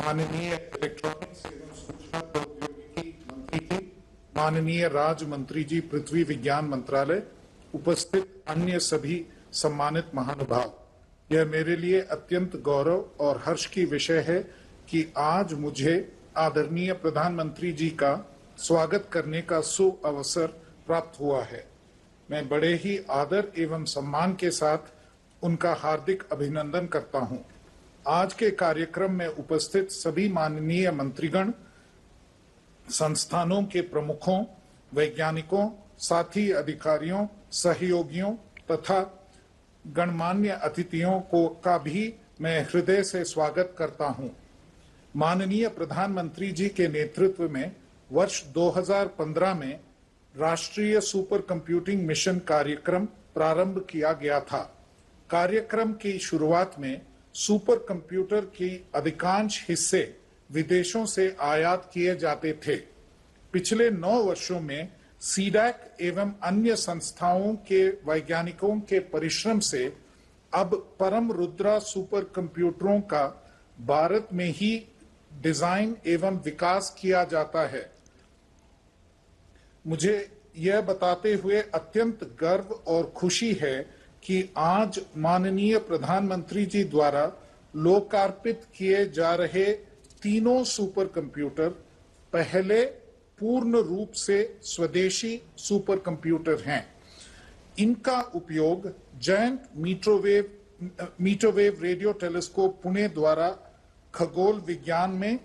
माननीय इलेक्ट्रॉनिक्स एवं सूचना प्रौद्योगिकी मंत्री जी, माननीय राज्य मंत्री जी पृथ्वी विज्ञान मंत्रालय, उपस्थित अन्य सभी सम्मानित महानुभाव, यह मेरे लिए अत्यंत गौरव और हर्ष की विषय है कि आज मुझे आदरणीय प्रधानमंत्री जी का स्वागत करने का सुअवसर प्राप्त हुआ है। मैं बड़े ही आदर एवं सम्मान के साथ उनका हार्दिक अभिनंदन करता हूं। आज के कार्यक्रम में उपस्थित सभी माननीय मंत्रीगण, संस्थानों के प्रमुखों, वैज्ञानिकों, साथी अधिकारियों, सहयोगियों तथा गणमान्य अतिथियों का भी मैं हृदय से स्वागत करता हूं। माननीय प्रधानमंत्री जी के नेतृत्व में वर्ष 2015 में राष्ट्रीय सुपर कंप्यूटिंग मिशन कार्यक्रम प्रारंभ किया गया था। कार्यक्रम की शुरुआत में सुपर कंप्यूटर की अधिकांश हिस्से विदेशों से आयात किए जाते थे। पिछले 9 वर्षों में सीडैक एवं अन्य संस्थाओं के वैज्ञानिकों के परिश्रम से अब परम रुद्रा सुपर कंप्यूटरों का भारत में ही डिजाइन एवं विकास किया जाता है। मुझे यह बताते हुए अत्यंत गर्व और खुशी है कि आज माननीय प्रधानमंत्री जी द्वारा लोकार्पित किए जा रहे तीनों सुपर कंप्यूटर पहले पूर्ण रूप से स्वदेशी सुपर कंप्यूटर हैं। इनका उपयोग Jayant metrewave radio telescope Pune द्वारा खगोल विज्ञान में,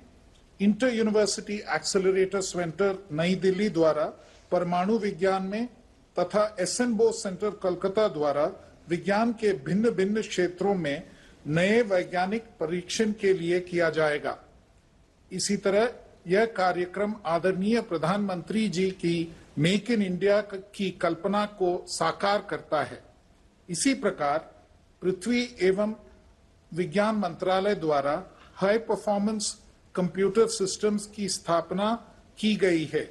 इंटर यूनिवर्सिटी एक्सेलरेटर सेंटर नई दिल्ली द्वारा परमाणु विज्ञान में तथा एसएन बोस सेंटर कोलकाता द्वारा विज्ञान के भिन्न भिन्न क्षेत्रों में नए वैज्ञानिक परीक्षण के लिए किया जाएगा। इसी तरह यह कार्यक्रम आदरणीय प्रधानमंत्री जी की मेक इन इंडिया की कल्पना को साकार करता है। इसी प्रकार पृथ्वी एवं विज्ञान मंत्रालय द्वारा हाई परफॉर्मेंस कंप्यूटर सिस्टम्स की स्थापना की गई है,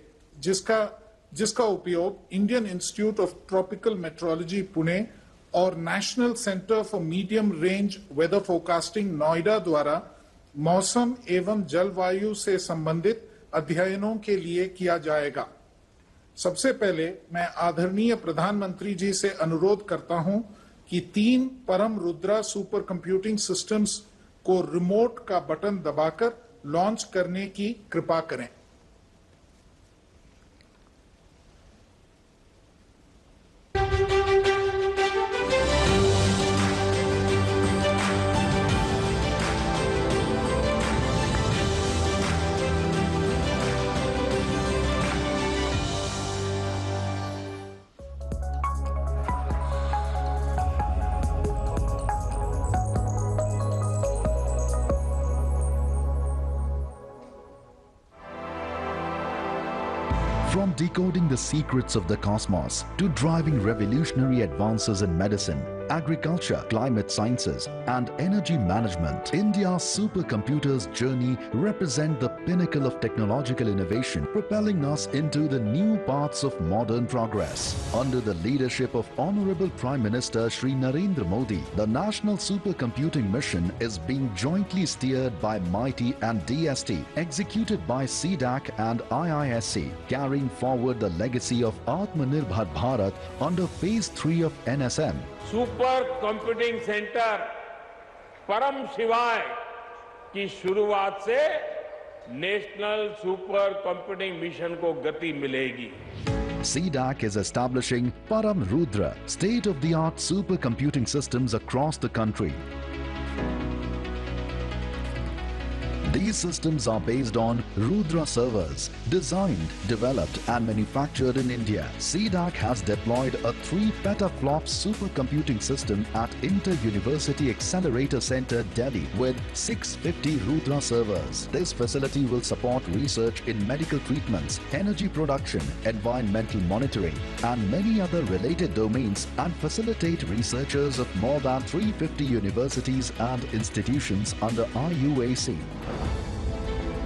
जिसका उपयोग Indian institute of tropical meteorology Pune और national centre for medium range weather forecasting Noida द्वारा मौसम एवं जलवायु से संबंधित अध्ययनों के लिए किया जाएगा। सबसे पहले मैं आदरणीय प्रधानमंत्री जी से अनुरोध करता हूं कि 3 परम रुद्रा सुपर कंप्यूटिंग सिस्टम्स को रिमोट का बटन दबाकर लॉन्च करने की कृपा करें। From decoding the secrets of the cosmos to driving revolutionary advances in medicine, agriculture, climate sciences, and energy management, India's supercomputers journey represent the pinnacle of technological innovation, propelling us into the new paths of modern progress. Under the leadership of Honorable Prime Minister Shri Narendra Modi, the National Supercomputing Mission is being jointly steered by MITI and DST, executed by CDAC and IISc, carrying forward the legacy of Atmanirbhar Bharat under Phase 3 of NSM. Super computing centre परम शिवाय की शुरुआत से national super computing mission को गति मिलेगी। CDAC is establishing Param Rudra, state-of-the-art supercomputing systems across the country. These systems are based on Rudra servers, designed, developed and manufactured in India. CDAC has deployed a 3 petaflops supercomputing system at Inter-University Accelerator Center, Delhi with 650 Rudra servers. This facility will support research in medical treatments, energy production, environmental monitoring and many other related domains and facilitate researchers of more than 350 universities and institutions under IUAC.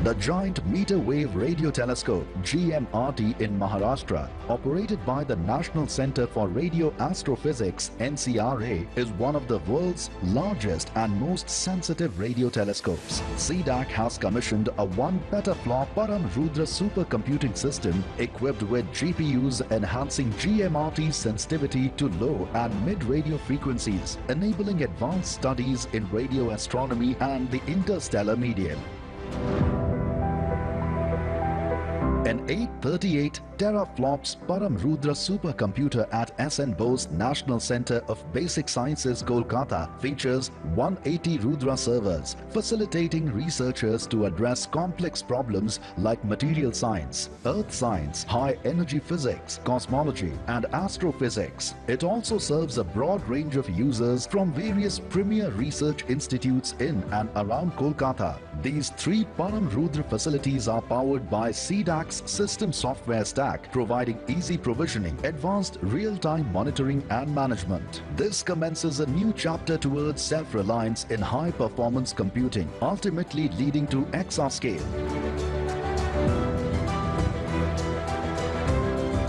The giant meter wave radio telescope GMRT in Maharashtra, operated by the National Center for Radio Astrophysics (NCRA), is one of the world's largest and most sensitive radio telescopes. CDAC has commissioned a 1 petaflop Param Rudra supercomputing system equipped with GPUs enhancing GMRT's sensitivity to low and mid radio frequencies, enabling advanced studies in radio astronomy and the interstellar medium. An 838 teraflops Param Rudra supercomputer at SN Bose National Center of Basic Sciences, Kolkata features 180 Rudra servers, facilitating researchers to address complex problems like material science, earth science, high energy physics, cosmology, and astrophysics. It also serves a broad range of users from various premier research institutes in and around Kolkata. These 3 Param Rudra facilities are powered by CDAC's system software stack, providing easy provisioning, advanced real-time monitoring and management. This commences a new chapter towards self-reliance in high-performance computing, ultimately leading to exascale.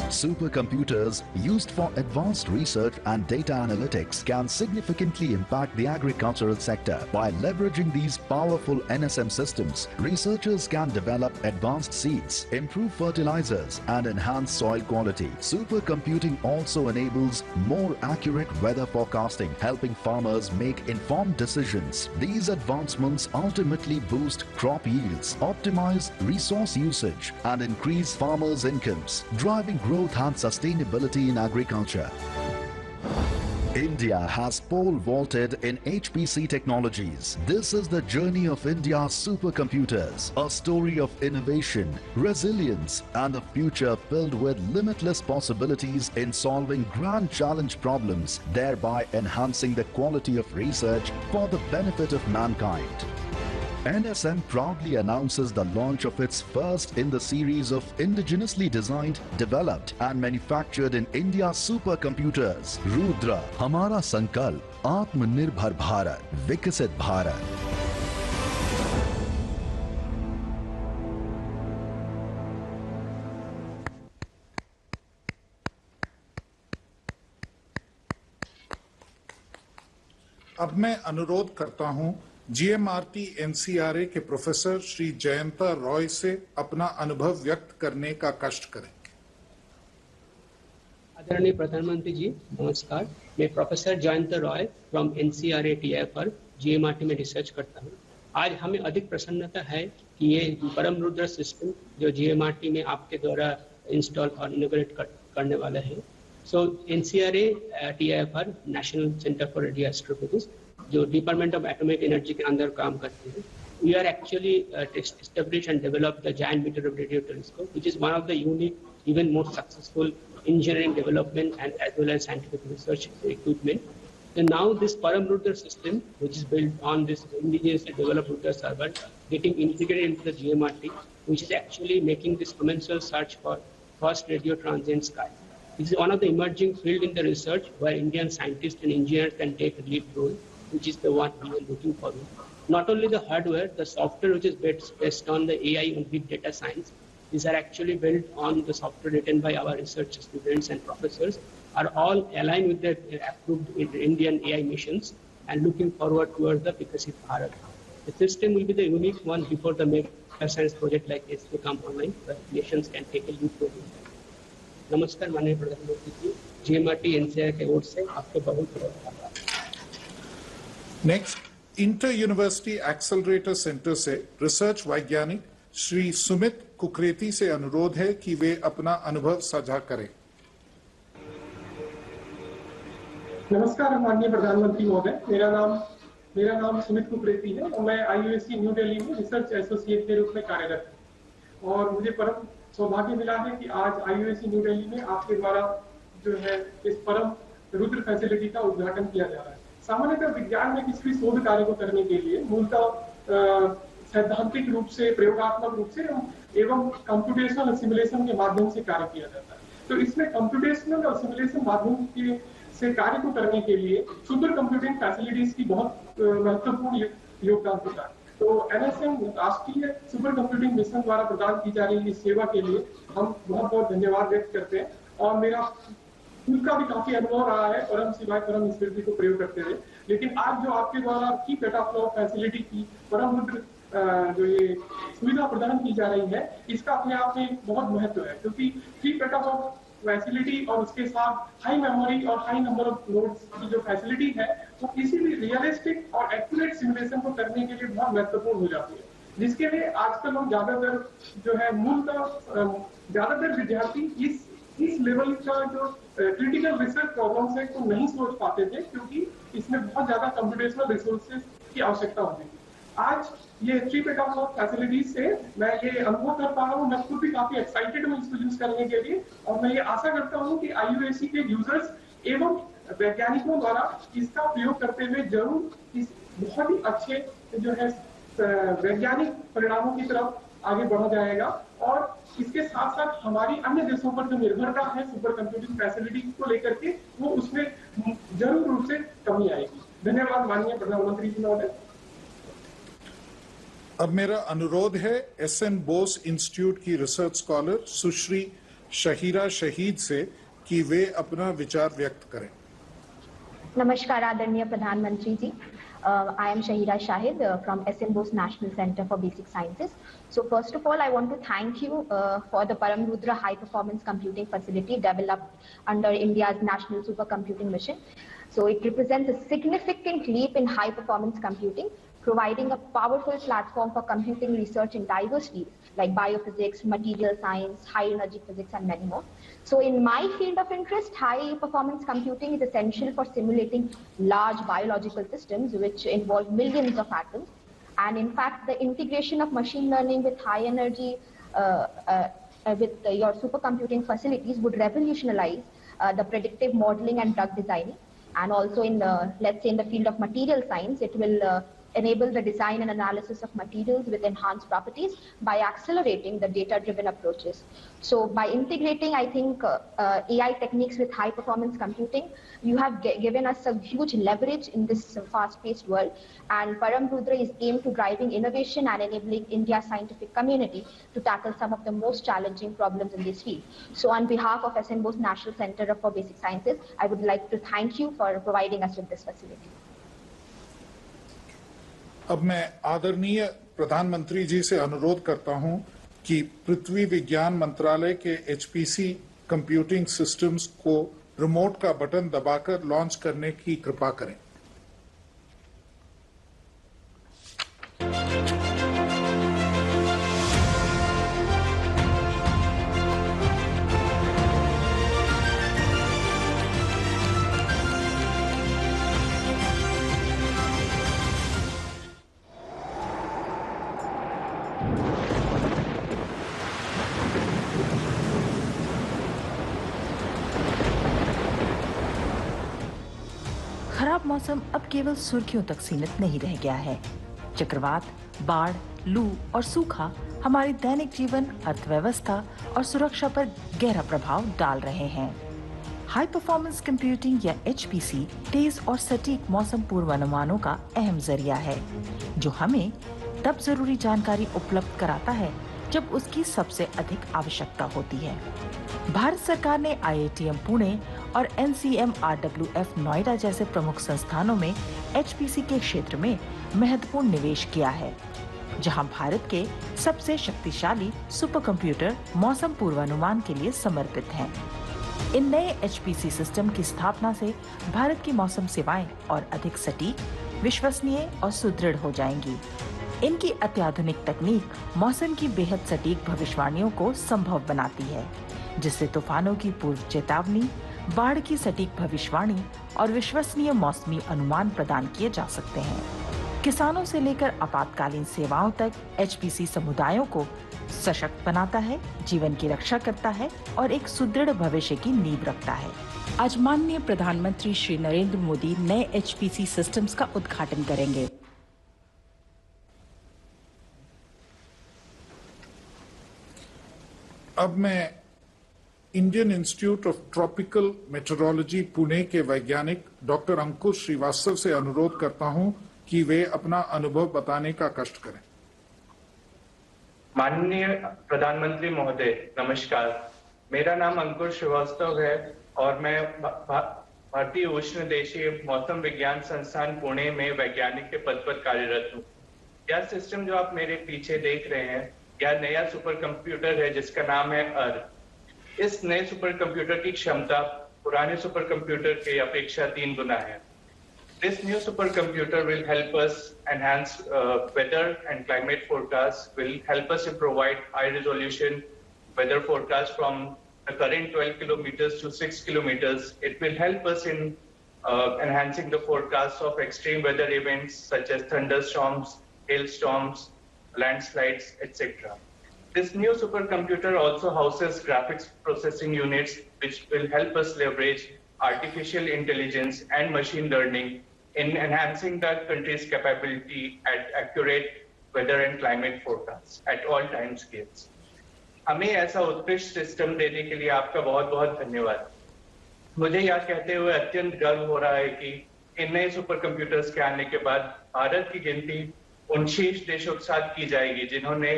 Supercomputers used for advanced research and data analytics can significantly impact the agricultural sector. By leveraging these powerful NSM systems, researchers can develop advanced seeds, improve fertilizers, and enhance soil quality. Supercomputing also enables more accurate weather forecasting, helping farmers make informed decisions. These advancements ultimately boost crop yields, optimize resource usage, and increase farmers' incomes, driving growth and sustainability in agriculture. India has pole vaulted in HPC technologies. This is the journey of India's supercomputers, a story of innovation, resilience, and a future filled with limitless possibilities in solving grand challenge problems, thereby enhancing the quality of research for the benefit of mankind. NSM proudly announces the launch of its first in the series of indigenously designed, developed and manufactured in India supercomputers. Rudra, Hamara Sankalp, Atmanirbhar Bharat, Vikasit Bharat. अब मैं अनुरोध करता हूं GMRT NCRA के professor Shri Jayanta Roy से अपना अनुभव व्यक्त करने का कष्ट करें। आदरणीय प्रधानमंत्री जी नमस्कार, मैं professor Jayanta Roy from NCRA TIFR GMRT में रिसर्च करता हूं। आज हमें अधिक प्रसन्नता है कि ये परम रुद्र सिस्टम जो जीएमआरटी में आपके द्वारा इंस्टॉल और इनोग्रेट करने वाला है। So NCRA TIFR national centre for radio astrophysics जो डिपार्टमेंट ऑफ एटॉमिक एनर्जी के अंदर काम करते हैं, we are actually establish and develop the giant metrewave radio telescope which is one of the unique even more successful engineering development and as well as scientific research equipment. And now this Param Rudra system, which is built on this indigenously developed Rudra server, getting integrated into the GMRT, which is actually making this commensal search for first radio transient sky. This is one of the emerging field in the research where Indian scientists and engineers can take a lead role, which is the one we are looking for. Not only the hardware, the software which is based on the AI and big data science, these are actually built on the software written by our research students and professors, are all aligned with the approved Indian AI missions and looking forward towards the Vikasit Bharat. The system will be the unique one before the mega science project like this will come online, where nations can take a lead role. नमस्कार माननीय प्रधानमंत्री जी, GMRT NCR के ओर से आपको बहुत बहुत आभार। Next, inter university accelerator centre से रिसर्च वैज्ञानिक श्री सुमित कुकरेती से अनुरोध है कि वे अपना अनुभव साझा करें। नमस्कार माननीय प्रधानमंत्री महोदय, मेरा नाम सुमित कुकरेती है और मैं आईयूएससी न्यू दिल्ली में रिसर्च एसोसिएट के रूप में कार्यरत हूँ। और मुझे परम सौभाग्य मिला है कि आज आईयूएससी न्यू दिल्ली में आपके द्वारा जो है इस परम रुद्र फैसिलिटी का उद्घाटन किया जा रहा है। सामान्यतः विज्ञान में किसी भी शोध कार्य को करने के लिए मूलतः सैद्धांतिक रूप से, प्रयोगात्मक रूप से एवं कंप्यूटेशनल सिमुलेशन के माध्यम से कार्य किया जाता है। तो इसमें कंप्यूटेशनल और सिमुलेशन माध्यम से कार्य को करने के लिए सुपर कंप्यूटिंग फैसिलिटीज की बहुत महत्वपूर्ण योगदान होता है। तो NSM राष्ट्रीय सुपर कंप्यूटिंग मिशन द्वारा प्रदान की जा रही इस सेवा के लिए हम बहुत बहुत धन्यवाद व्यक्त करते हैं। और मेरा खुद का भी काफी अनुभव रहा है परम शिवाय परम स्मृति को प्रयोग करते हुए। लेकिन आज जो आपके द्वारा की पेटाफ्लो फैसिलिटी की परम रुद्र जो ये सुविधा प्रदान की जा रही है, इसका अपने आप में बहुत महत्व है, क्योंकि 3 पेटाफ्लो फैसिलिटी और उसके साथ हाई मेमोरी और हाई नंबर ऑफ नोड्स की जो फैसिलिटी है, वो किसी भी रियलिस्टिक और एक्यूरेट सिमुलेशन को करने के लिए बहुत महत्वपूर्ण हो जाती है, जिसके लिए आजकल लोग ज्यादातर जो है मूलतः ज्यादातर विद्यार्थी इस लेवल का जो क्रिटिकल रिसर्च प्रॉब्लम्स है को नहीं सोच पाते थे, क्योंकि इसमें बहुत ज्यादा कंप्यूटेशनल रिसोर्सेज की आवश्यकता होती है। आज ये 3 पेटाफ्लो फैसिलिटीज से मैं ये अनुभव कर पा रहा हूँ, मैं खुद भी काफी एक्साइटेड हूँ इसको यूज करने के लिए, और मैं ये आशा करता हूँ कि IUAC के यूजर्स एवं वैज्ञानिकों द्वारा इसका प्रयोग करते हुए जरूर इस बहुत ही अच्छे जो है वैज्ञानिक परिणामों की तरफ आगे बढ़ा जाएगा। और इसके साथ साथ हमारी अन्य देशों पर जो निर्भरता है सुपर कंप्यूटिंग फैसिलिटी को लेकर के, वो उसमें जरूर रूप से कमी आएगी। धन्यवाद माननीय प्रधानमंत्री जी महोदय। अब मेरा अनुरोध है SN बोस इंस्टीट्यूट की रिसर्च स्कॉलर सुश्री शहीरा शहीद से कि वे अपना विचार व्यक्त करें। नमस्कार आदरणीय प्रधानमंत्री जी। I am Shahira Shahid from SN Bose National Center for Basic Sciences. So first of all, I want to thank you for the Param Rudra High Performance Computing Facility developed under India's National Supercomputing Mission. So it represents a significant leap in high performance computing, providing a powerful platform for computing research in diverse fields like biophysics, material science, high energy physics, and many more. So in my field of interest, high performance computing is essential for simulating large biological systems which involve millions of atoms. And in fact, the integration of machine learning with high energy, with your supercomputing facilities would revolutionize the predictive modeling and drug designing. And also in the, let's say in the field of material science, it will enable the design and analysis of materials with enhanced properties by accelerating the data-driven approaches. So by integrating, I think, AI techniques with high-performance computing, you have given us a huge leverage in this fast-paced world, and Param Rudra is aimed to driving innovation and enabling India's scientific community to tackle some of the most challenging problems in this field. So on behalf of SN Bose National Center for Basic Sciences, I would like to thank you for providing us with this facility. अब मैं आदरणीय प्रधानमंत्री जी से अनुरोध करता हूं कि पृथ्वी विज्ञान मंत्रालय के HPC कंप्यूटिंग सिस्टम्स को रिमोट का बटन दबाकर लॉन्च करने की कृपा करें। खराब मौसम अब केवल सुर्खियों तक सीमित नहीं रह गया है। चक्रवात, बाढ़, लू और सूखा हमारे दैनिक जीवन, अर्थव्यवस्था और सुरक्षा पर गहरा प्रभाव डाल रहे हैं। हाई परफॉर्मेंस कंप्यूटिंग या HPC तेज और सटीक मौसम पूर्वानुमानों का अहम जरिया है, जो हमें तब जरूरी जानकारी उपलब्ध कराता है जब उसकी सबसे अधिक आवश्यकता होती है। भारत सरकार ने IITM पुणे और NCMRWF नोएडा जैसे प्रमुख संस्थानों में HPC के क्षेत्र में महत्वपूर्ण निवेश किया है, जहां भारत के सबसे शक्तिशाली सुपर कंप्यूटर मौसम पूर्वानुमान के लिए समर्पित हैं। इन नए HPC सिस्टम की स्थापना से भारत की मौसम सेवाएं और अधिक सटीक, विश्वसनीय और सुदृढ़ हो जाएंगी। इनकी अत्याधुनिक तकनीक मौसम की बेहद सटीक भविष्यवाणियों को संभव बनाती है, जिससे तूफानों की पूर्व चेतावनी, बाढ़ की सटीक भविष्यवाणी और विश्वसनीय मौसमी अनुमान प्रदान किए जा सकते हैं। किसानों से लेकर आपातकालीन सेवाओं तक HPC समुदायों को सशक्त बनाता है, जीवन की रक्षा करता है और एक सुदृढ़ भविष्य की नींव रखता है। आज माननीय प्रधानमंत्री श्री नरेंद्र मोदी नए HPC सिस्टम्स का उद्घाटन करेंगे। अब मैं Indian institute of tropical meteorology Pune के वैज्ञानिक डॉक्टर अंकुश श्रीवास्तव से अनुरोध करता हूं कि वे अपना अनुभव बताने का कष्ट करें। माननीय प्रधानमंत्री महोदय, नमस्कार। मेरा नाम अंकुर श्रीवास्तव है और मैं भारतीय उष्ण देशीय मौसम विज्ञान संस्थान पुणे में वैज्ञानिक के पद पर कार्यरत हूँ। यह सिस्टम जो आप मेरे पीछे देख रहे हैं, यह नया सुपर कंप्यूटर है जिसका नाम है अर्थ। इस नए सुपर कंप्यूटर की क्षमता पुराने सुपर कंप्यूटर के अपेक्षा 3 गुना है। This new supercomputer will help us enhance weather and climate forecasts, will help us to provide high resolution weather forecast from the current 12 kilometers to 6 kilometers. It will help us in enhancing the forecasts of extreme weather events such as thunderstorms, hailstorms, landslides, etc. This new supercomputer also houses graphics processing units which will help us leverage artificial intelligence and machine learning in enhancing the country's capability at accurate weather and climate forecasts at all time scales. हमें ऐसा उत्कृष्ट system देने के लिए आपका बहुत बहुत धन्यवाद। मुझे यह कहते हुए अत्यंत गर्व हो रहा है कि इन नए सुपर कंप्यूटर्स के आने के बाद भारत की गिनती उन शीर्ष देशों के साथ की जाएगी जिन्होंने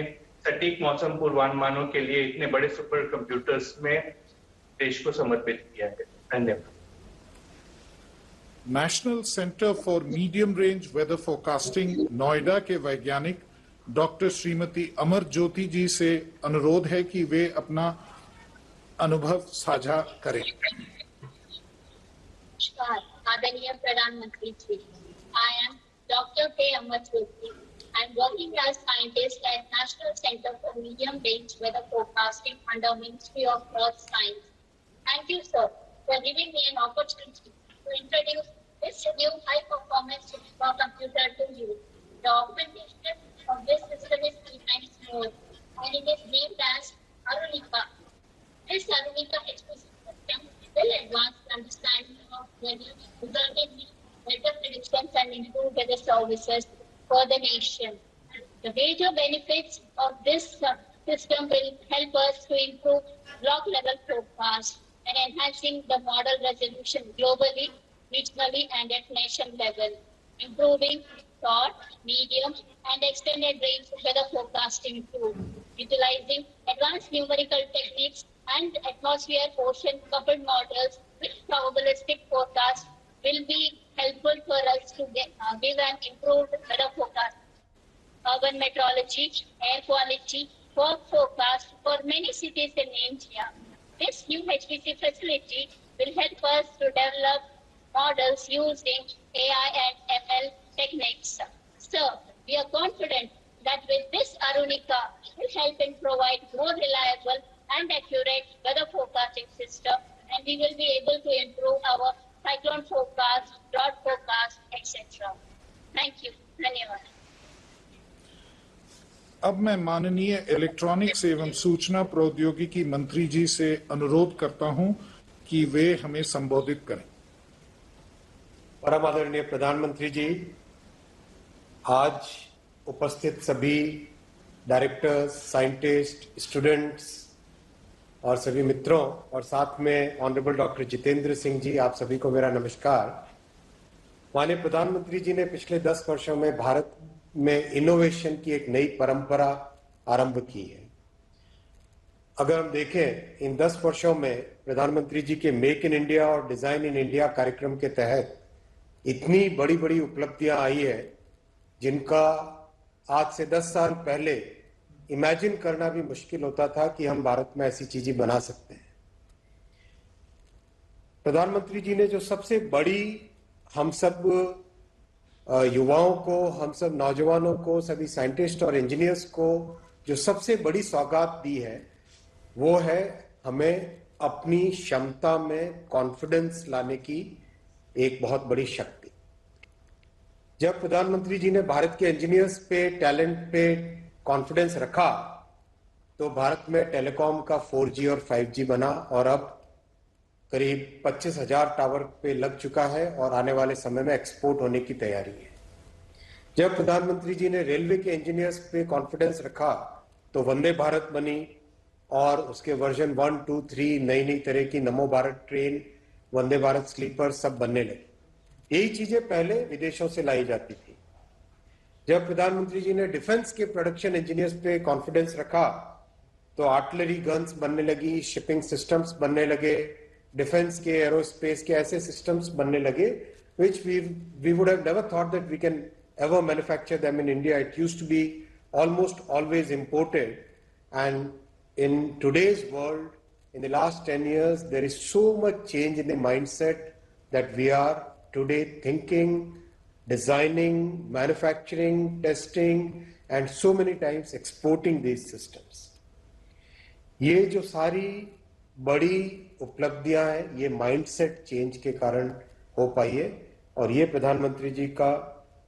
सटीक मौसम पूर्वानुमानों के लिए इतने बड़े सुपर कंप्यूटर्स में देश को समर्पित किया है। धन्यवाद। National centre for medium range weather forecasting Noida के वैज्ञानिक डॉक्टर श्रीमती अमर ज्योति जी से अनुरोध है कि वे अपना अनुभव साझा करें। नमस्कार आदरणीय प्रधानमंत्री जी, I am Dr. K. Amar Jyoti. I am working as scientist at National Center for Medium Range Weather Forecasting under Ministry of Earth Science. Thank you, sir, for giving me an opportunity to introduce this new high-performance supercomputer to you. The augmentation of this system is 3 times more, and it is named as Arunika. This Arunika HPC system will advance the understanding of weather, resulting in better predictions and improved weather services for the nation. The major benefits of this system will help us to improve block-level forecast and enhancing the model resolution globally, regionally, and at nation level, improving short, medium, and extended range weather forecasting too, utilizing advanced numerical techniques and atmosphere ocean coupled models with probabilistic forecast will be helpful for us to give an improved weather forecast, urban meteorology, air quality, fog forecast for many cities in India. This new HPC facility will help us to develop models using AI and ML techniques. Sir, we are confident that with this Arunika will help in provide more reliable and accurate weather forecasting system, and we will be able to improve our cyclone forecast, drought forecast, etc. Thank you. धन्यवाद। अब मैं माननीय electronics एवं सूचना प्रौद्योगिकी मंत्री जी से अनुरोध करता हूं कि वे हमें संबोधित करें। परम आदरणीय प्रधानमंत्री जी, आज उपस्थित सभी डायरेक्टर्स, साइंटिस्ट, स्टूडेंट्स और सभी मित्रों और साथ में ऑनरेबल डॉक्टर जितेंद्र सिंह जी, आप सभी को मेरा नमस्कार। माननीय प्रधानमंत्री जी ने पिछले 10 वर्षों में भारत में इनोवेशन की एक नई परंपरा आरंभ की है। अगर हम देखें इन 10 वर्षों में प्रधानमंत्री जी के मेक इन इंडिया और डिजाइन इन इंडिया कार्यक्रम के तहत इतनी बड़ी बड़ी उपलब्धियां आई है जिनका आज से 10 साल पहले इमेजिन करना भी मुश्किल होता था कि हम भारत में ऐसी चीजें बना सकते हैं। प्रधानमंत्री जी ने जो सबसे बड़ी हम सब युवाओं को, हम सब नौजवानों को, सभी साइंटिस्ट और इंजीनियर्स को जो सबसे बड़ी सौगात दी है वो है हमें अपनी क्षमता में कॉन्फिडेंस लाने की एक बहुत बड़ी शक्ति। जब प्रधानमंत्री जी ने भारत के इंजीनियर्स पे, टैलेंट पे कॉन्फिडेंस रखा तो भारत में टेलीकॉम का 4G और 5G बना और अब करीब 25,000 टावर पे लग चुका है और आने वाले समय में एक्सपोर्ट होने की तैयारी है। जब प्रधानमंत्री जी ने रेलवे के इंजीनियर्स पे कॉन्फिडेंस रखा तो वंदे भारत बनी और उसके वर्जन 1, 2, 3 नई नई तरह की नमो भारत ट्रेन, वंदे भारत स्लीपर सब बनने लगे। यही चीजें पहले विदेशों से लाई जाती थी। जब प्रधानमंत्री जी ने डिफेंस के प्रोडक्शन इंजीनियर्स पे कॉन्फिडेंस रखा तो आर्टिलरी गन्स बनने लगी, शिपिंग सिस्टम्स बनने लगे, डिफेंस के एरोस्पेस के ऐसे सिस्टम्स बनने लगे which we would have never thought that we can ever manufacture them in India. It used to be almost always imported, and in today's world, in the last 10 years, there is so much change in the mindset that we are today thinking, designing, manufacturing, testing, and so many times exporting these systems. ये जो सारी बड़ी उपलब्धियां हैं, ये mindset change के कारण हो पाई है, और ये प्रधानमंत्री जी का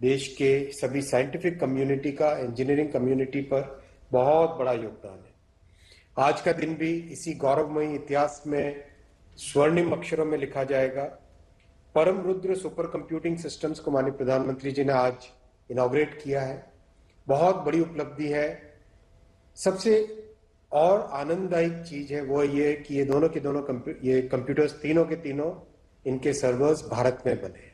देश के सभी साइंटिफिक कम्युनिटी का, इंजीनियरिंग कम्युनिटी पर बहुत बड़ा योगदान है। आज का दिन भी इसी गौरवमयी इतिहास में स्वर्णिम अक्षरों में लिखा जाएगा। परम रुद्र सुपर कंप्यूटिंग सिस्टम्स को माननीय प्रधानमंत्री जी ने आज इनॉग्रेट किया है। बहुत बड़ी उपलब्धि है। सबसे और आनंददायक चीज है वो ये कि ये दोनों के दोनों ये कंप्यूटर्स तीनों के तीनों इनके सर्वर्स भारत में बने।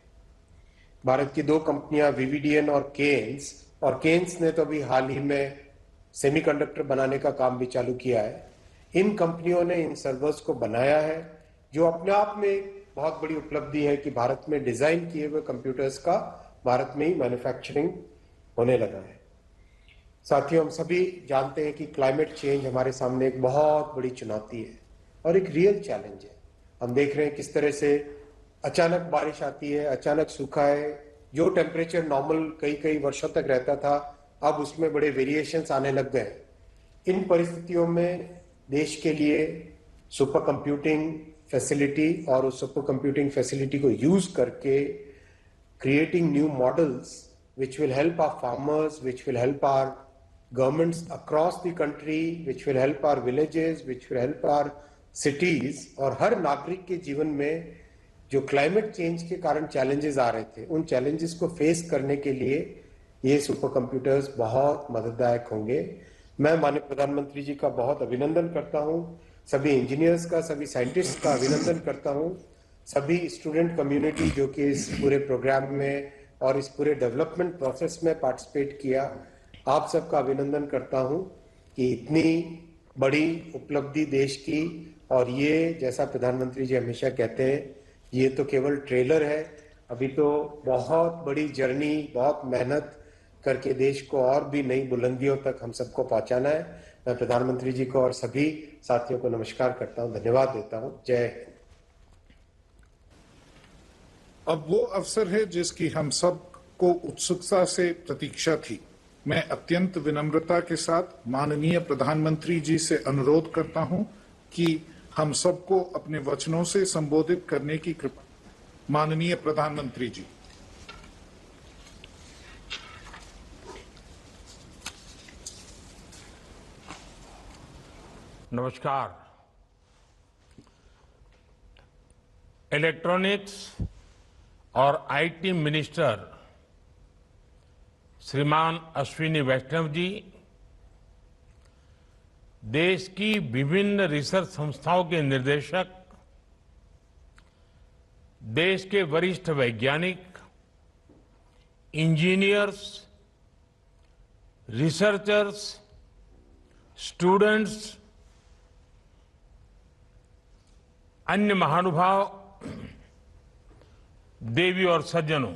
भारत की दो कंपनियां विविडियन और केन्स ने तो अभी हाल ही में सेमीकंडक्टर बनाने का काम भी चालू किया है। इन कंपनियों ने इन सर्वर्स को बनाया है, जो अपने आप में बहुत बड़ी उपलब्धि है कि भारत में डिजाइन किए हुए कंप्यूटर्स का भारत में ही मैन्युफैक्चरिंग होने लगा है। साथियों, हम सभी जानते हैं कि क्लाइमेट चेंज हमारे सामने एक बहुत बड़ी चुनौती है और एक रियल चैलेंज है। हम देख रहे हैं किस तरह से अचानक बारिश आती है, अचानक सूखा है। जो टेम्परेचर नॉर्मल कई वर्षों तक रहता था, अब उसमें बड़े वेरिएशंस आने लग गए। इन परिस्थितियों में देश के लिए सुपर कंप्यूटिंग फैसिलिटी और उस सुपर कंप्यूटिंग फैसिलिटी को यूज करके creating new models which will help our farmers, which will help our governments across the country, which will help our villages, which will help our cities, और हर नागरिक के जीवन में जो क्लाइमेट चेंज के कारण चैलेंजेस आ रहे थे, उन चैलेंजेस को फेस करने के लिए ये सुपर कंप्यूटर्स बहुत मदददायक होंगे। मैं माननीय प्रधानमंत्री जी का बहुत अभिनंदन करता हूँ, सभी इंजीनियर्स का, सभी साइंटिस्ट का अभिनंदन करता हूँ, सभी स्टूडेंट कम्युनिटी जो कि इस पूरे प्रोग्राम में और इस पूरे डेवलपमेंट प्रोसेस में पार्टिसिपेट किया, आप सबका अभिनंदन करता हूं कि इतनी बड़ी उपलब्धि देश की। और ये जैसा प्रधानमंत्री जी हमेशा कहते हैं, ये तो केवल ट्रेलर है, अभी तो बहुत बड़ी जर्नी, बहुत मेहनत करके देश को और भी नई बुलंदियों तक हम सबको पहुंचाना है। मैं प्रधानमंत्री जी को और सभी साथियों को नमस्कार करता हूं, धन्यवाद देता हूं। जय हिंद। अब वो अवसर है जिसकी हम सब को उत्सुकता से प्रतीक्षा थी। मैं अत्यंत विनम्रता के साथ माननीय प्रधानमंत्री जी से अनुरोध करता हूं कि हम सबको अपने वचनों से संबोधित करने की कृपा। माननीय प्रधानमंत्री जी। नमस्कार। इलेक्ट्रॉनिक्स और आईटी मिनिस्टर श्रीमान अश्विनी वैष्णव जी, देश की विभिन्न रिसर्च संस्थाओं के निर्देशक, देश के वरिष्ठ वैज्ञानिक, इंजीनियर्स, रिसर्चर्स, स्टूडेंट्स, अन्य महानुभाव, देवी और सज्जनों,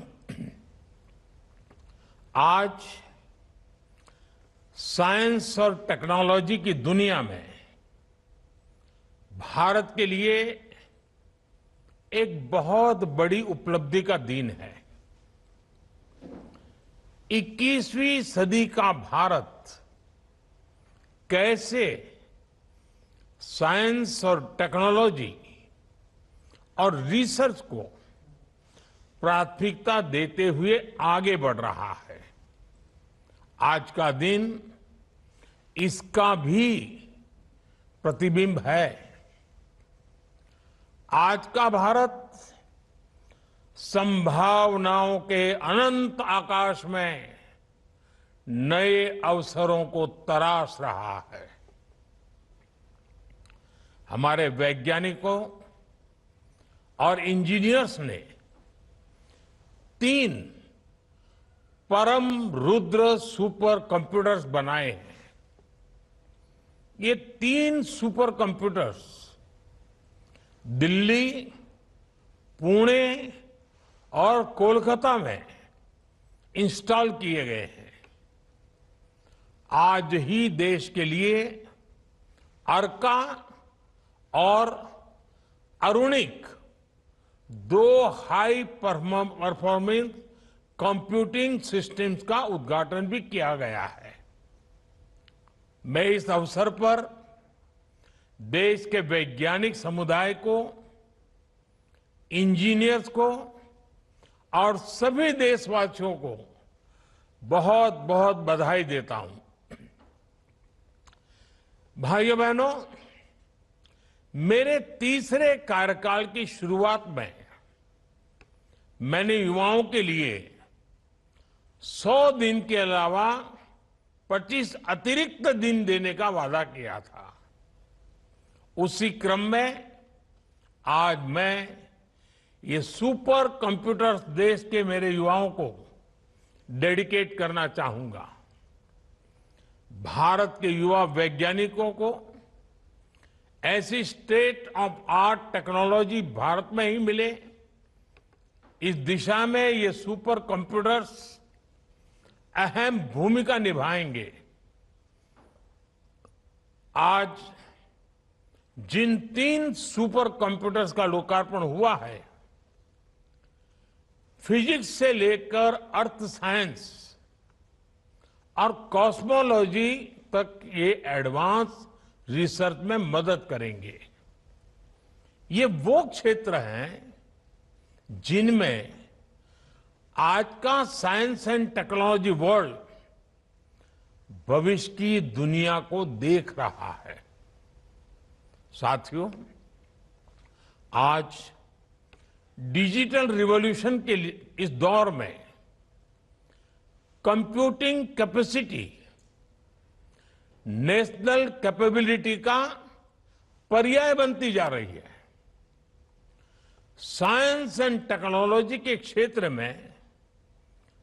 आज साइंस और टेक्नोलॉजी की दुनिया में भारत के लिए एक बहुत बड़ी उपलब्धि का दिन है। 21वीं सदी का भारत कैसे साइंस और टेक्नोलॉजी और रिसर्च को प्राथमिकता देते हुए आगे बढ़ रहा है, आज का दिन इसका भी प्रतिबिंब है। आज का भारत संभावनाओं के अनंत आकाश में नए अवसरों को तराश रहा है। हमारे वैज्ञानिकों और इंजीनियर्स ने 3 परम रुद्र सुपर कंप्यूटर्स बनाए हैं। ये 3 सुपर कंप्यूटर्स दिल्ली, पुणे और कोलकाता में इंस्टॉल किए गए हैं। आज ही देश के लिए अर्का और अरुणिक 2 हाई परफॉर्मेंस कंप्यूटिंग सिस्टम्स का उद्घाटन भी किया गया है। मैं इस अवसर पर देश के वैज्ञानिक समुदाय को, इंजीनियर्स को और सभी देशवासियों को बहुत बहुत बधाई देता हूं। भाइयों बहनों, मेरे तीसरे कार्यकाल की शुरुआत में मैंने युवाओं के लिए 100 दिन के अलावा 25 अतिरिक्त दिन देने का वादा किया था। उसी क्रम में आज मैं ये सुपर कंप्यूटर्स देश के मेरे युवाओं को डेडिकेट करना चाहूंगा। भारत के युवा वैज्ञानिकों को ऐसी state of art technology Bharat में ही मिले, इस दिशा में ये सुपर कंप्यूटर्स अहम भूमिका निभाएंगे। आज जिन 3 सुपर कंप्यूटर्स का लोकार्पण हुआ है, फिजिक्स से लेकर अर्थ साइंस और कॉस्मोलॉजी तक ये एडवांस रिसर्च में मदद करेंगे। ये वो क्षेत्र हैं जिनमें आज का साइंस एंड टेक्नोलॉजी वर्ल्ड भविष्य की दुनिया को देख रहा है। साथियों, आज डिजिटल रिवॉल्यूशन के इस दौर में कंप्यूटिंग कैपेसिटी नेशनल कैपेबिलिटी का पर्याय बनती जा रही है। साइंस एंड टेक्नोलॉजी के क्षेत्र में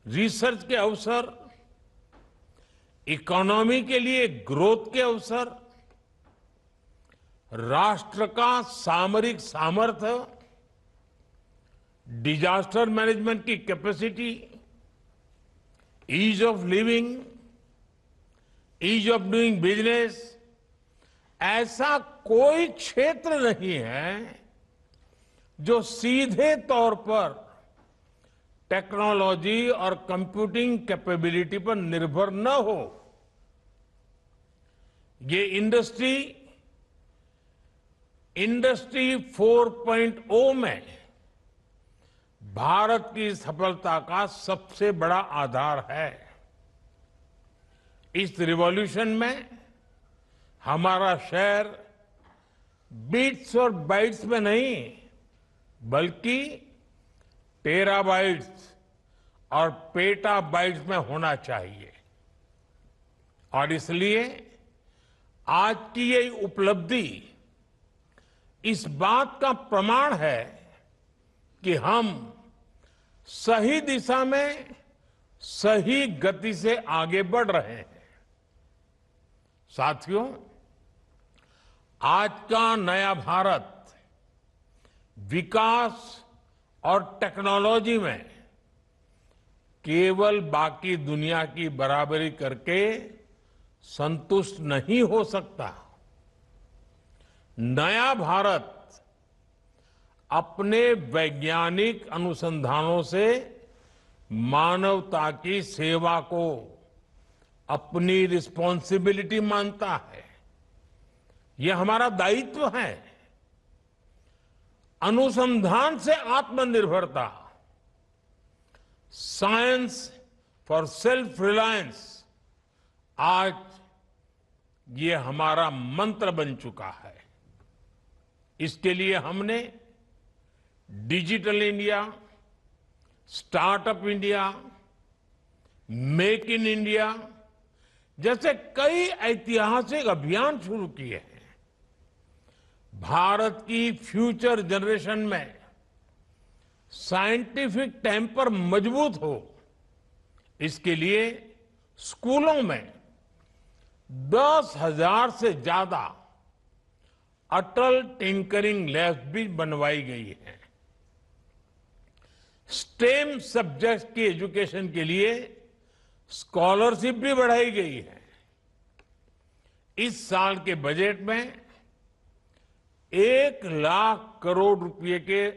रिसर्च के अवसर, इकोनॉमी के लिए ग्रोथ के अवसर, राष्ट्र का सामरिक सामर्थ्य, डिजास्टर मैनेजमेंट की capacity, ease of living, ease of doing business, ऐसा कोई क्षेत्र नहीं है जो सीधे तौर पर टेक्नोलॉजी और कंप्यूटिंग कैपेबिलिटी पर निर्भर न हो। ये इंडस्ट्री 4.0 में भारत की सफलता का सबसे बड़ा आधार है। इस रिवॉल्यूशन में हमारा शहर बिट्स और बाइट्स में नहीं, बल्कि टेराबाइट्स और पेटाबाइट्स में होना चाहिए। और इसलिए आज की ये उपलब्धि इस बात का प्रमाण है कि हम सही दिशा में सही गति से आगे बढ़ रहे हैं। साथियों, आज का नया भारत विकास और टेक्नोलॉजी में केवल बाकी दुनिया की बराबरी करके संतुष्ट नहीं हो सकता। नया भारत अपने वैज्ञानिक अनुसंधानों से मानवता की सेवा को अपनी रिस्पॉन्सिबिलिटी मानता है। यह हमारा दायित्व है। अनुसंधान से आत्मनिर्भरता, साइंस फॉर सेल्फ रिलायंस, आज ये हमारा मंत्र बन चुका है। इसके लिए हमने digital India, startup India, make in India जैसे कई ऐतिहासिक अभियान शुरू किए हैं। भारत की फ्यूचर जनरेशन में साइंटिफिक टेम्पर मजबूत हो, इसके लिए स्कूलों में 10,000 से ज्यादा अटल टिंकरिंग लैब्स भी बनवाई गई है। स्टेम सब्जेक्ट की एजुकेशन के लिए स्कॉलरशिप भी बढ़ाई गई है। इस साल के बजट में 1 लाख करोड़ रुपए के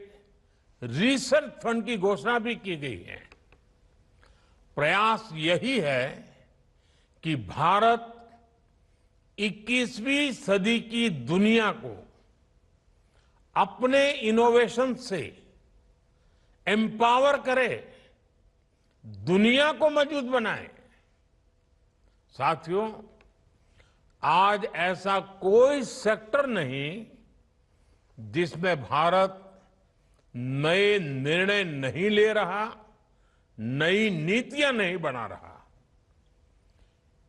रिसर्च फंड की घोषणा भी की गई है। प्रयास यही है कि भारत 21वीं सदी की दुनिया को अपने इनोवेशन से एम्पावर करे, दुनिया को मजबूत बनाए। साथियों, आज ऐसा कोई सेक्टर नहीं जिसमें भारत नए निर्णय नहीं ले रहा, नई नीतियां नहीं बना रहा।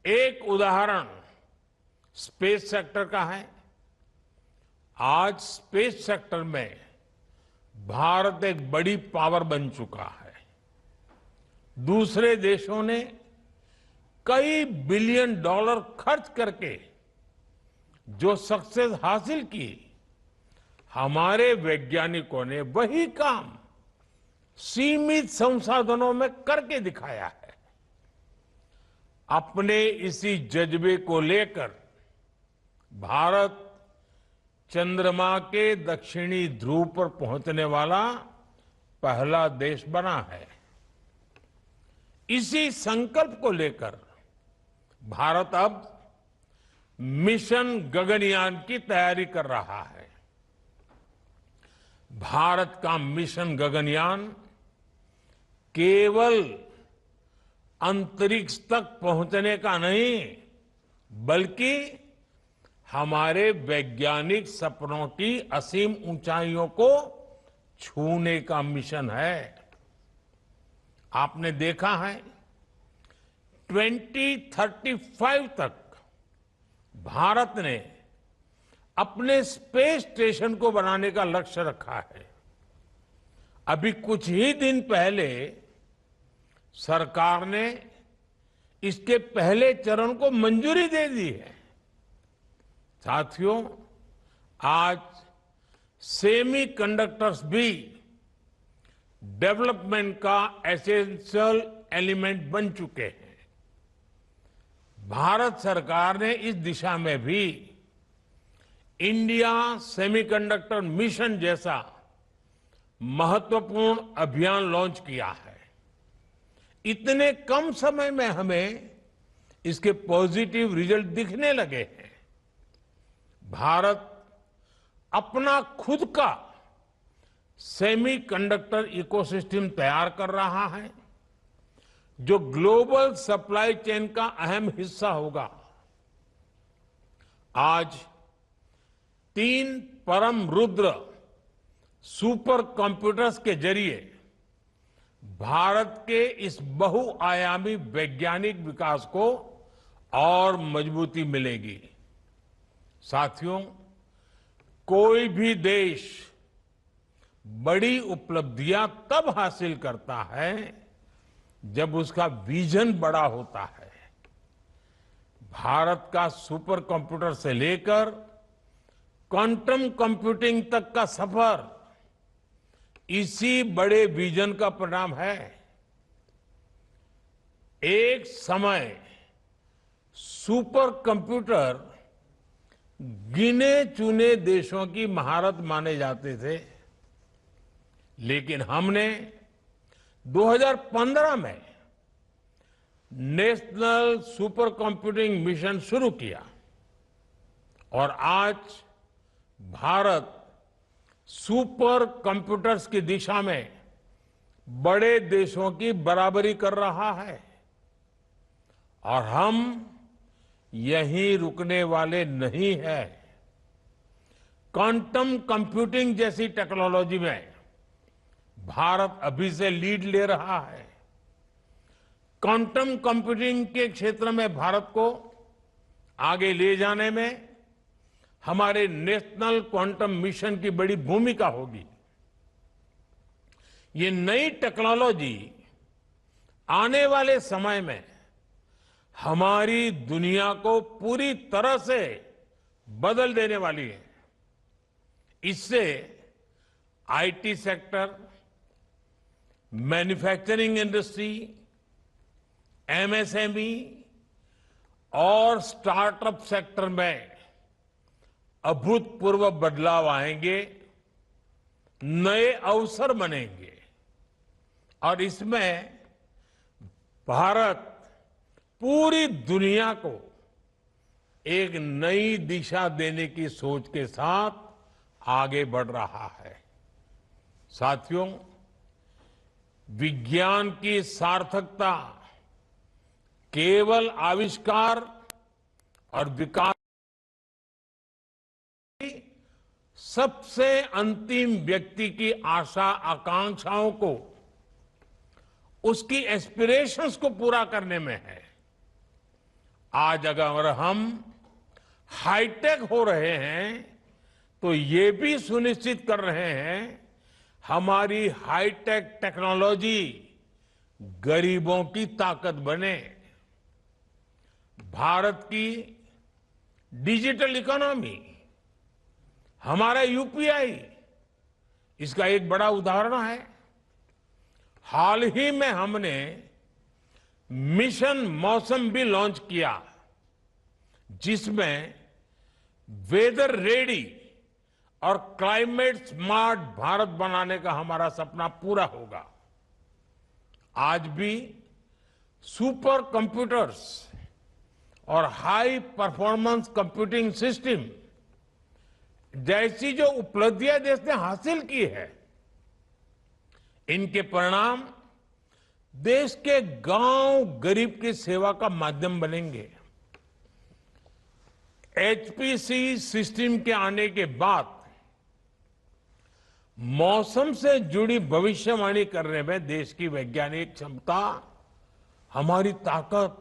एक उदाहरण स्पेस सेक्टर का है। आज स्पेस सेक्टर में भारत एक बड़ी पावर बन चुका है। दूसरे देशों ने कई बिलियन डॉलर खर्च करके जो सक्सेस हासिल की, हमारे वैज्ञानिकों ने वही काम सीमित संसाधनों में करके दिखाया है। अपने इसी जज्बे को लेकर भारत चंद्रमा के दक्षिणी ध्रुव पर पहुंचने वाला पहला देश बना है। इसी संकल्प को लेकर भारत अब मिशन गगनयान की तैयारी कर रहा है। भारत का मिशन गगनयान केवल अंतरिक्ष तक पहुंचने का नहीं, बल्कि हमारे वैज्ञानिक सपनों की असीम ऊंचाइयों को छूने का मिशन है। आपने देखा है 2035 तक भारत ने अपने स्पेस स्टेशन को बनाने का लक्ष्य रखा है। अभी कुछ ही दिन पहले सरकार ने इसके पहले चरण को मंजूरी दे दी है। साथियों, आज सेमीकंडक्टर्स भी डेवलपमेंट का एसेंशियल एलिमेंट बन चुके हैं। भारत सरकार ने इस दिशा में भी इंडिया सेमीकंडक्टर मिशन जैसा महत्वपूर्ण अभियान लॉन्च किया है। इतने कम समय में हमें इसके पॉजिटिव रिजल्ट दिखने लगे हैं। भारत अपना खुद का सेमीकंडक्टर इकोसिस्टम तैयार कर रहा है, जो ग्लोबल सप्लाई चेन का अहम हिस्सा होगा। आज 3 परम रुद्र सुपर कंप्यूटर्स के जरिए भारत के इस बहुआयामी वैज्ञानिक विकास को और मजबूती मिलेगी। साथियों, कोई भी देश बड़ी उपलब्धियां तब हासिल करता है जब उसका विजन बड़ा होता है। भारत का सुपर कंप्यूटर से लेकर क्वांटम कंप्यूटिंग तक का सफर इसी बड़े विजन का परिणाम है। एक समय सुपर कंप्यूटर गिने चुने देशों की महारत माने जाते थे, लेकिन हमने 2015 में नेशनल सुपर कंप्यूटिंग मिशन शुरू किया और आज भारत सुपर कंप्यूटर्स की दिशा में बड़े देशों की बराबरी कर रहा है और हम यहीं रुकने वाले नहीं हैं। क्वांटम कंप्यूटिंग जैसी टेक्नोलॉजी में भारत अभी से लीड ले रहा है। क्वांटम कंप्यूटिंग के क्षेत्र में भारत को आगे ले जाने में हमारे नेशनल क्वांटम मिशन की बड़ी भूमिका होगी। ये नई टेक्नोलॉजी आने वाले समय में हमारी दुनिया को पूरी तरह से बदल देने वाली है। इससे IT sector, manufacturing industry, MSME और स्टार्टअप सेक्टर में अभूतपूर्व बदलाव आएंगे, नए अवसर बनेंगे और इसमें भारत पूरी दुनिया को एक नई दिशा देने की सोच के साथ आगे बढ़ रहा है। साथियों, विज्ञान की सार्थकता केवल आविष्कार और विकास सबसे अंतिम व्यक्ति की आशा आकांक्षाओं को, उसकी एस्पिरेशंस को पूरा करने में है। आज अगर हम हाईटेक हो रहे हैं तो ये भी सुनिश्चित कर रहे हैं हमारी हाईटेक टेक्नोलॉजी गरीबों की ताकत बने। भारत की डिजिटल इकोनॉमी, हमारा यूपीआई इसका एक बड़ा उदाहरण है। हाल ही में हमने मिशन मौसम भी लॉन्च किया, जिसमें वेदर रेडी और क्लाइमेट स्मार्ट भारत बनाने का हमारा सपना पूरा होगा। आज भी सुपर कंप्यूटर्स और हाई परफॉर्मेंस कंप्यूटिंग सिस्टम जैसी जो उपलब्धियां देश ने हासिल की है, इनके परिणाम देश के गांव गरीब की सेवा का माध्यम बनेंगे। एचपीसी सिस्टम के आने के बाद मौसम से जुड़ी भविष्यवाणी करने में देश की वैज्ञानिक क्षमता, हमारी ताकत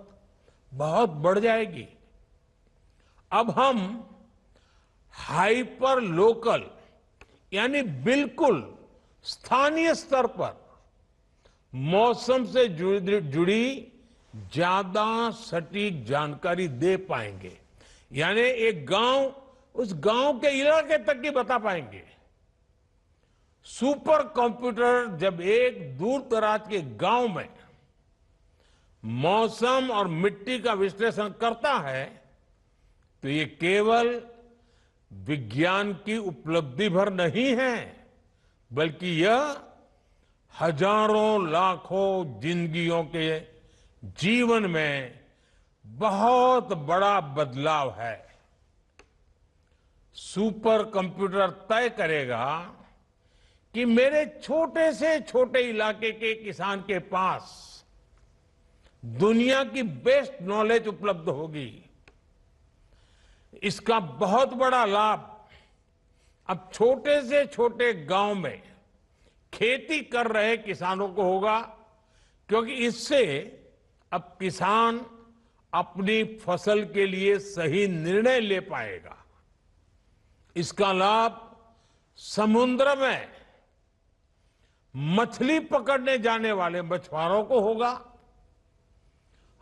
बहुत बढ़ जाएगी। अब हम हाइपर लोकल यानी बिल्कुल स्थानीय स्तर पर मौसम से जुड़ी ज्यादा सटीक जानकारी दे पाएंगे, यानी एक गांव उस गांव के इलाके तक की बता पाएंगे। सुपर कंप्यूटर जब एक दूर दराज के गांव में मौसम और मिट्टी का विश्लेषण करता है तो ये केवल विज्ञान की उपलब्धि भर नहीं है, बल्कि यह हजारों लाखों जिंदगियों के जीवन में बहुत बड़ा बदलाव है। सुपर कंप्यूटर तय करेगा कि मेरे छोटे से छोटे इलाके के किसान के पास दुनिया की बेस्ट नॉलेज उपलब्ध होगी। इसका बहुत बड़ा लाभ अब छोटे से छोटे गांव में खेती कर रहे किसानों को होगा, क्योंकि इससे अब किसान अपनी फसल के लिए सही निर्णय ले पाएगा। इसका लाभ समुद्र में मछली पकड़ने जाने वाले मछुआरों को होगा।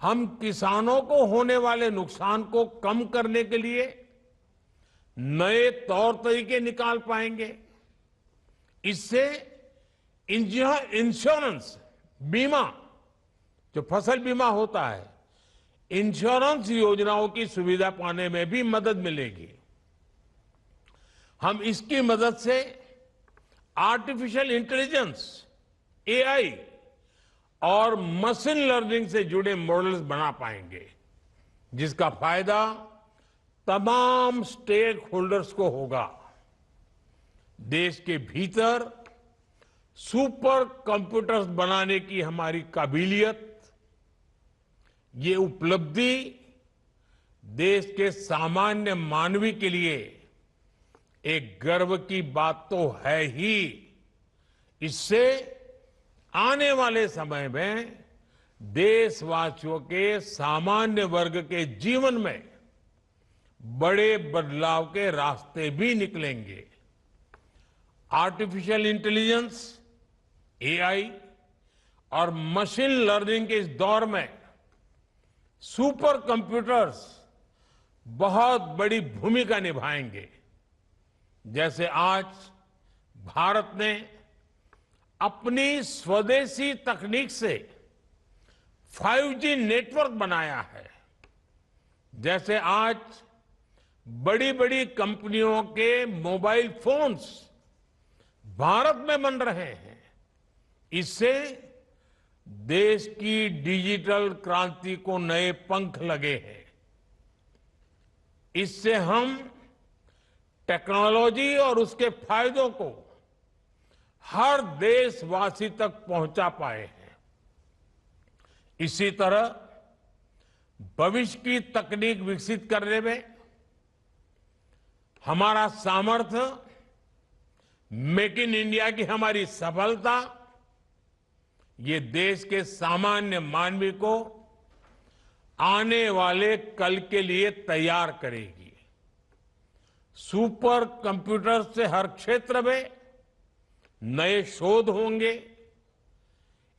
हम किसानों को होने वाले नुकसान को कम करने के लिए नए तौर तरीके निकाल पाएंगे। इससे इंश्योरेंस बीमा, जो फसल बीमा होता है, इंश्योरेंस योजनाओं की सुविधा पाने में भी मदद मिलेगी। हम इसकी मदद से आर्टिफिशियल इंटेलिजेंस, एआई और मशीन लर्निंग से जुड़े मॉडल्स बना पाएंगे, जिसका फायदा तमाम स्टेक होल्डर्स को होगा। देश के भीतर सुपर कंप्यूटर्स बनाने की हमारी काबिलियत, ये उपलब्धि देश के सामान्य मानवी के लिए एक गर्व की बात तो है ही। इससे आने वाले समय में देशवासियों के सामान्य वर्ग के जीवन में बड़े बदलाव के रास्ते भी निकलेंगे। आर्टिफिशियल इंटेलिजेंस, एआई और मशीन लर्निंग के इस दौर में सुपर कंप्यूटर्स बहुत बड़ी भूमिका निभाएंगे। जैसे आज भारत ने अपनी स्वदेशी तकनीक से 5G नेटवर्क बनाया है, जैसे आज बड़ी बड़ी कंपनियों के मोबाइल फोन्स भारत में बन रहे हैं, इससे देश की डिजिटल क्रांति को नए पंख लगे हैं। इससे हम टेक्नोलॉजी और उसके फायदों को हर देशवासी तक पहुंचा पाए हैं। इसी तरह भविष्य की तकनीक विकसित करने में हमारा सामर्थ्य, मेक इन इंडिया की हमारी सफलता, ये देश के सामान्य मानवी को आने वाले कल के लिए तैयार करेगी। सुपर कंप्यूटर से हर क्षेत्र में नए शोध होंगे,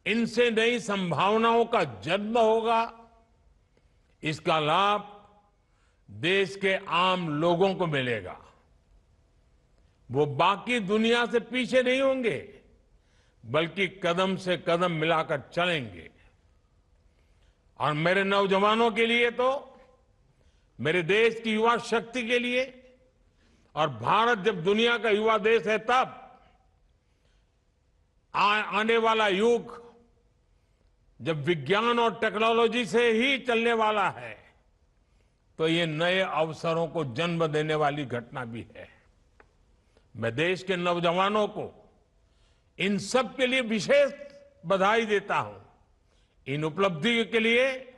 इनसे नई संभावनाओं का जन्म होगा। इसका लाभ देश के आम लोगों को मिलेगा। वो बाकी दुनिया से पीछे नहीं होंगे, बल्कि कदम से कदम मिलाकर चलेंगे। और मेरे नौजवानों के लिए तो, मेरे देश की युवा शक्ति के लिए, और भारत जब दुनिया का युवा देश है तब आने वाला युग जब विज्ञान और टेक्नोलॉजी से ही चलने वाला है, तो ये नए अवसरों को जन्म देने वाली घटना भी है। मैं देश के नौजवानों को इन सब के लिए विशेष बधाई देता हूं। इन उपलब्धियों के लिए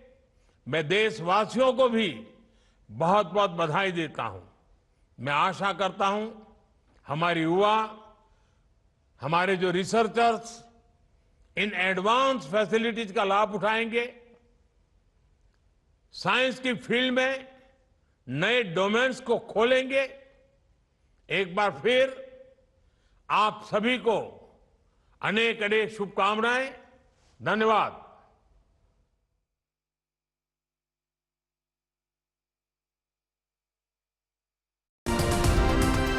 मैं देशवासियों को भी बहुत बहुत बधाई देता हूं। मैं आशा करता हूं हमारे युवा, हमारे जो रिसर्चर्स इन एडवांस फैसिलिटीज का लाभ उठाएंगे, साइंस की फील्ड में नए डोमेन्स को खोलेंगे। एक बार फिर आप सभी को अनेक अनेक शुभकामनाएं। धन्यवाद।